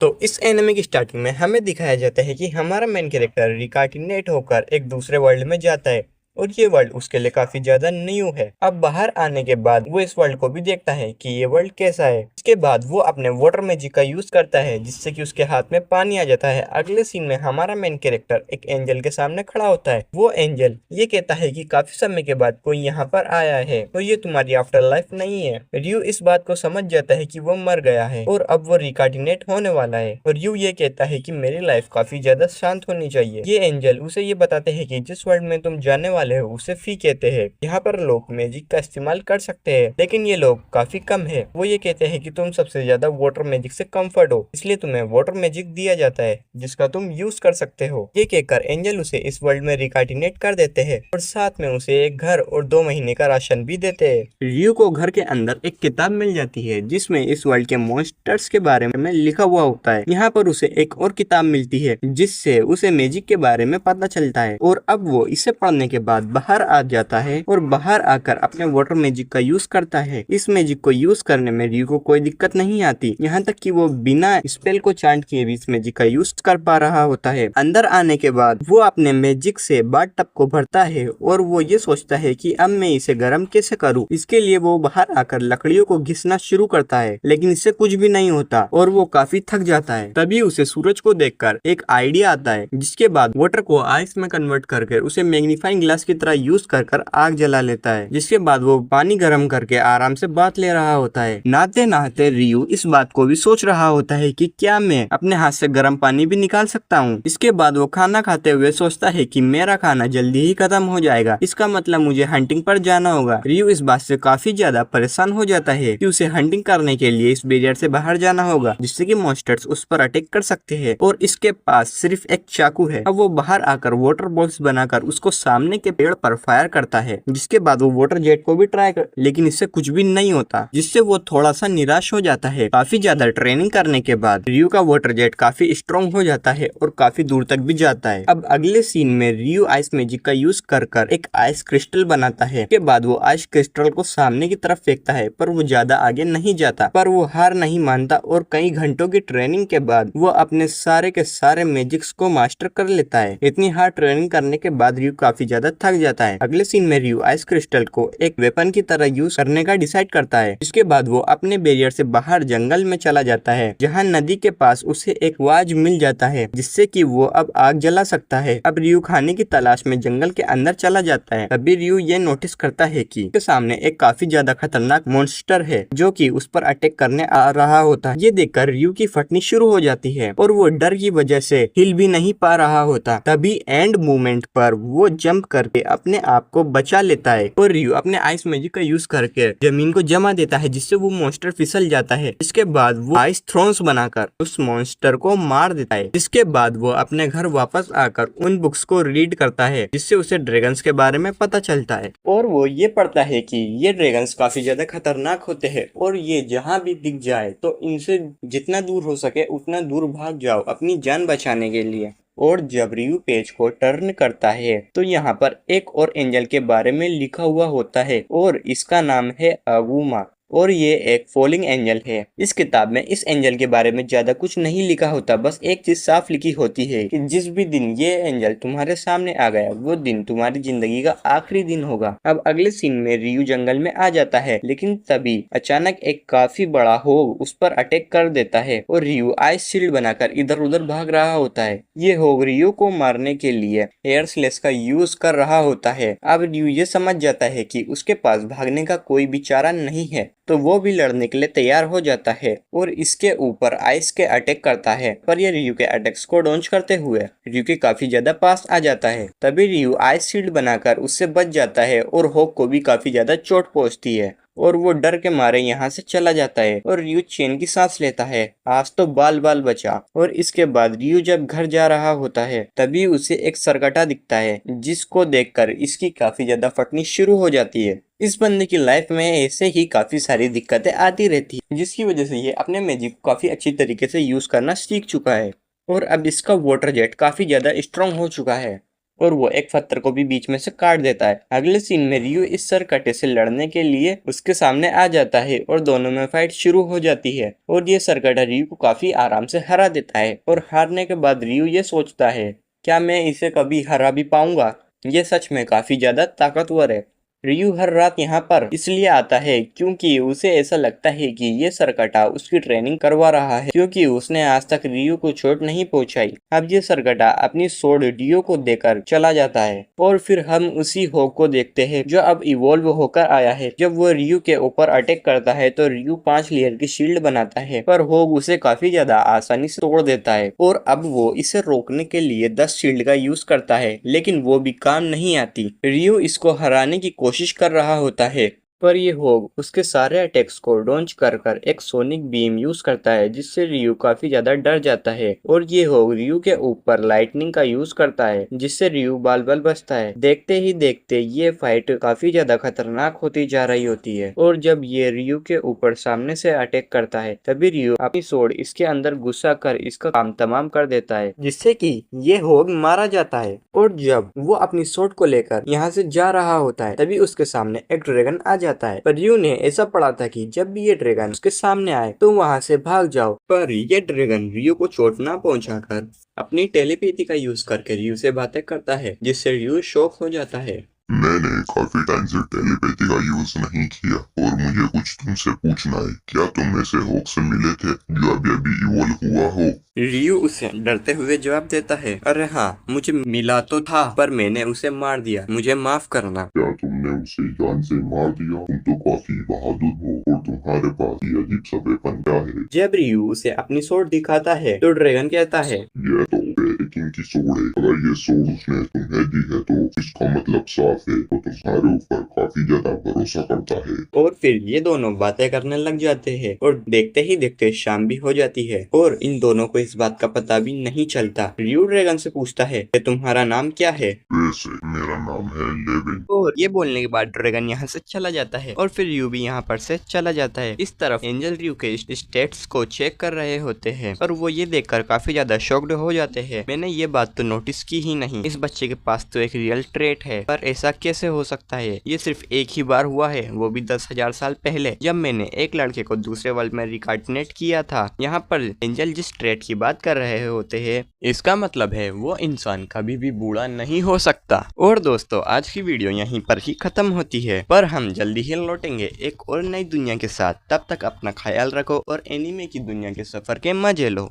तो इस एनिमे की स्टार्टिंग में हमें दिखाया जाता है कि हमारा मेन कैरेक्टर रिकार्डिनेट होकर एक दूसरे वर्ल्ड में जाता है और ये वर्ल्ड उसके लिए काफी ज्यादा न्यू है। अब बाहर आने के बाद वो इस वर्ल्ड को भी देखता है कि ये वर्ल्ड कैसा है। इसके बाद वो अपने वाटर मैजिक का यूज करता है जिससे कि उसके हाथ में पानी आ जाता है। अगले सीन में हमारा मेन कैरेक्टर एक एंजल के सामने खड़ा होता है। वो एंजल ये कहता है कि काफी समय के बाद कोई यहाँ पर आया है तो ये तुम्हारी आफ्टर लाइफ नहीं है। रियो इस बात को समझ जाता है कि वो मर गया है और अब वो रिकार्डिनेट होने वाला है। और रियो ये कहता है कि मेरी लाइफ काफी ज्यादा शांत होनी चाहिए। ये एंजल उसे ये बताते हैं कि जिस वर्ल्ड में तुम जाने वाले हो उसे फी कहते हैं। यहाँ पर लोग मैजिक का इस्तेमाल कर सकते हैं लेकिन ये लोग काफी कम है। वो ये कहते हैं कि तुम सबसे ज्यादा वाटर मैजिक से कंफर्ट हो इसलिए तुम्हें वाटर मैजिक दिया जाता है जिसका तुम यूज कर सकते हो। ये कहकर एंजल उसे इस वर्ल्ड में रिकार्डिनेट कर देते हैं और साथ में उसे एक घर और 2 महीने का राशन भी देते हैं। रियो को घर के अंदर एक किताब मिल जाती है जिसमें इस वर्ल्ड के मॉन्स्टर्स के बारे में लिखा हुआ होता है। यहाँ पर उसे एक और किताब मिलती है जिससे उसे मैजिक के बारे में पता चलता है और अब वो इसे पढ़ने के बाद बाहर आ जाता है और बाहर आकर अपने वाटर मैजिक का यूज करता है। इस मैजिक को यूज करने में रियो को कोई दिक्कत नहीं आती, यहाँ तक कि वो बिना स्पेल को चांट किए भी इस मैजिक का यूज कर पा रहा होता है। अंदर आने के बाद वो अपने मैजिक से बाथ टब को भरता है और वो ये सोचता है कि अब मैं इसे गर्म कैसे करूँ। इसके लिए वो बाहर आकर लकड़ियों को घिसना शुरू करता है लेकिन इससे कुछ भी नहीं होता और वो काफी थक जाता है। तभी उसे सूरज को देखकर एक आइडिया आता है जिसके बाद वाटर को आइस में कन्वर्ट करके उसे मैग्नीफाइंग ग्लास की तरह यूज कर आग जला लेता है। जिसके बाद वो पानी गर्म करके आराम से बाथ ले रहा होता है। नहाते नहाते रियो इस बात को भी सोच रहा होता है कि क्या मैं अपने हाथ से गर्म पानी भी निकाल सकता हूँ। इसके बाद वो खाना खाते हुए सोचता है कि मेरा खाना जल्दी ही खत्म हो जाएगा, इसका मतलब मुझे हंटिंग पर जाना होगा। रियो इस बात से काफी ज्यादा परेशान हो जाता है कि उसे हंटिंग करने के लिए इस बैरियर से बाहर जाना होगा जिससे कि मॉन्स्टर्स उस पर अटैक कर सकते हैं और इसके पास सिर्फ एक चाकू है। अब वो बाहर आकर वाटर बॉक्स बनाकर उसको सामने के पेड़ पर फायर करता है। जिसके बाद वो वाटर जेट को भी ट्राई कर लेकिन इससे कुछ भी नहीं होता जिससे वो थोड़ा सा निराश हो जाता है। काफी ज्यादा ट्रेनिंग करने के बाद रियो का वाटर जेट काफी स्ट्रॉन्ग हो जाता है और काफी दूर तक भी जाता है। अब अगले सीन में रियो आइस मैजिक का यूज कर एक आइस क्रिस्टल बनाता है। के बाद वो आइस क्रिस्टल को सामने की तरफ फेंकता है पर वो ज्यादा आगे नहीं जाता। पर वो हार नहीं मानता और कई घंटों की ट्रेनिंग के बाद वो अपने सारे के सारे मैजिक्स को मास्टर कर लेता है। इतनी हार्ड ट्रेनिंग करने के बाद रियो काफी ज्यादा थक जाता है। अगले सीन में रियो आइस क्रिस्टल को एक वेपन की तरह यूज करने का डिसाइड करता है। इसके बाद वो अपने बैरियर से बाहर जंगल में चला जाता है जहाँ नदी के पास उसे एक वाज मिल जाता है जिससे कि वो अब आग जला सकता है। अब रियो खाने की तलाश में जंगल के अंदर चला जाता है। तभी रियो ये नोटिस करता है कि उसके सामने एक काफी ज्यादा खतरनाक मॉन्स्टर है जो कि उस पर अटैक करने आ रहा होता है। ये देखकर रियो की फटनी शुरू हो जाती है और वो डर की वजह से हिल भी नहीं पा रहा होता। तभी एंड मूवमेंट पर वो जंप करके अपने आप को बचा लेता है और रियो अपने आइस मैजिक का यूज करके जमीन को जमा देता है जिससे वो मॉन्स्टर फिसल जाता है। इसके बाद वो आइस थ्रोन्स बनाकर उस मॉन्स्टर को मार देता है। इसके बाद वो अपने घर वापस आकर उन बुक्स को रीड करता है जिससे उसे ड्रैगन्स के बारे में पता चलता है और वो ये पढ़ता है कि ये ड्रैगन्स काफी ज्यादा खतरनाक होते हैं और ये जहाँ भी दिख जाए तो इनसे जितना दूर हो सके उतना दूर भाग जाओ अपनी जान बचाने के लिए। और जब रियो पेज को टर्न करता है तो यहाँ पर एक और एंजल के बारे में लिखा हुआ होता है और इसका नाम है अगुमा और ये एक फॉलिंग एंजल है। इस किताब में इस एंजल के बारे में ज्यादा कुछ नहीं लिखा होता, बस एक चीज साफ लिखी होती है कि जिस भी दिन ये एंजल तुम्हारे सामने आ गया वो दिन तुम्हारी जिंदगी का आखिरी दिन होगा। अब अगले सीन में रियो जंगल में आ जाता है लेकिन तभी अचानक एक काफी बड़ा होग उस पर अटैक कर देता है और रियो आइस शील्ड बनाकर इधर उधर भाग रहा होता है। ये होग रियो को मारने के लिए एयर स्लेश का यूज कर रहा होता है। अब रियो ये समझ जाता है कि उसके पास भागने का कोई भी चारा नहीं है तो वो भी लड़ने के लिए तैयार हो जाता है और इसके ऊपर आइस के अटैक करता है। पर ये रियो के अटैक्स को डॉन्च करते हुए रियो के काफी ज्यादा पास आ जाता है। तभी रियो आइस शील्ड बनाकर उससे बच जाता है और होक को भी काफी ज्यादा चोट पहुंचती है और वो डर के मारे यहाँ से चला जाता है और रियो चैन की सांस लेता है, आज तो बाल बाल बचा। और इसके बाद रियो जब घर जा रहा होता है तभी उसे एक सरकटा दिखता है जिसको देखकर इसकी काफी ज्यादा फटनी शुरू हो जाती है। इस बंदे की लाइफ में ऐसे ही काफी सारी दिक्कतें आती रहती है जिसकी वजह से ये अपने मैजिक को काफी अच्छी तरीके से यूज करना सीख चुका है और अब इसका वाटर जेट काफी ज्यादा स्ट्रॉन्ग हो चुका है और वो एक पत्थर को भी बीच में से काट देता है। अगले सीन में रियू इस सरकटे से लड़ने के लिए उसके सामने आ जाता है और दोनों में फाइट शुरू हो जाती है और ये सरकटा रियू को काफी आराम से हरा देता है। और हारने के बाद रियू ये सोचता है, क्या मैं इसे कभी हरा भी पाऊंगा? ये सच में काफी ज्यादा ताकतवर है। रियू हर रात यहाँ पर इसलिए आता है क्योंकि उसे ऐसा लगता है कि ये सरकटा उसकी ट्रेनिंग करवा रहा है, क्योंकि उसने आज तक रियू को चोट नहीं पहुंचाई। अब ये सरकटा अपनी सोड रियू को देकर चला जाता है और फिर हम उसी होग को देखते हैं जो अब इवॉल्व होकर आया है। जब वो रियू के ऊपर अटैक करता है तो रियू 5 लेयर की शील्ड बनाता है, पर होग उसे काफी ज्यादा आसानी से तोड़ देता है और अब वो इसे रोकने के लिए 10 शील्ड का यूज करता है, लेकिन वो भी काम नहीं आती। रियू इसको हराने की कोशिश कर रहा होता है, पर ये होग उसके सारे अटैक्स को डॉन्च कर कर एक सोनिक बीम यूज करता है, जिससे रियू काफी ज्यादा डर जाता है। और ये होग रियू के ऊपर लाइटनिंग का यूज करता है, जिससे रियू बाल बाल बचता है। देखते ही देखते ये फाइट काफी ज्यादा खतरनाक होती जा रही होती है और जब ये रियू के ऊपर सामने से अटैक करता है तभी रियू अपनी सोड इसके अंदर घुसा कर इसका काम तमाम कर देता है, जिससे कि ये होग मारा जाता है। और जब वो अपनी सोड को लेकर यहाँ से जा रहा होता है तभी उसके सामने एक ड्रैगन आ जाता है। पर रियू ने ऐसा पढ़ा था कि जब भी ये ड्रैगन उसके सामने आए तो वहाँ से भाग जाओ, पर ये ड्रैगन रियू को चोट ना पहुंचाकर अपनी टेलीपैथी का यूज करके रियू से बातें करता है, जिससे रियू शॉक हो जाता है। मैंने काफी टाइम से टेलीपैथी का यूज नहीं किया और मुझे कुछ तुमसे पूछना है। क्या तुम ऐसे होग से मिले थे जो अभी अभी इवॉल्व हुआ हो? रियू उसे डरते हुए जवाब देता है, अरे हाँ, मुझे मिला तो था पर मैंने उसे मार दिया, मुझे माफ करना। क्या तुमने उसे जान से मार दिया? तुम तो काफी बहादुर हो और तुम्हारे पास ये अजीब सा वेपन क्या है? जब रियू उसे अपनी सोड दिखाता है तो ड्रैगन कहता है, यह तो बेरिकिंग की सोड है। अगर ये सोड उसने तुम्हें दी है तो इसका मतलब साफ है तो तुम्हारे ऊपर काफी ज्यादा भरोसा करता है। और फिर ये दोनों बातें करने लग जाते हैं और देखते ही देखते शाम भी हो जाती है और इन दोनों को इस बात का पता भी नहीं चलता। रियू ड्रैगन से पूछता है कि तुम्हारा नाम क्या है? वैसे मेरा नाम है लेविन। और ये बोलने के बाद ड्रैगन यहाँ से चला जाता है और फिर रियू भी यहाँ पर से चला जाता है। इस तरफ एंजल रियू के स्टेट्स को चेक कर रहे होते हैं और वो ये देखकर काफी ज्यादा शॉक्ड हो जाते हैं। मैंने ये बात तो नोटिस की ही नहीं, इस बच्चे के पास तो एक रियल ट्रेट है, पर ऐसा कैसे हो सकता है? ये सिर्फ एक ही बार हुआ है, वो भी 10,000 साल पहले, जब मैंने एक लड़के को दूसरे वर्ल्ड में रिकार्डिनेट किया था। यहाँ पर एंजल जिस ट्रेट की बात कर रहे होते हैं, इसका मतलब है वो इंसान कभी भी बूढ़ा नहीं हो सकता। और दोस्तों, आज की वीडियो यहीं पर ही खत्म होती है, पर हम जल्दी ही लौटेंगे एक और नई दुनिया के साथ। तब तक अपना ख्याल रखो और एनीमे की दुनिया के सफर के मजे लो।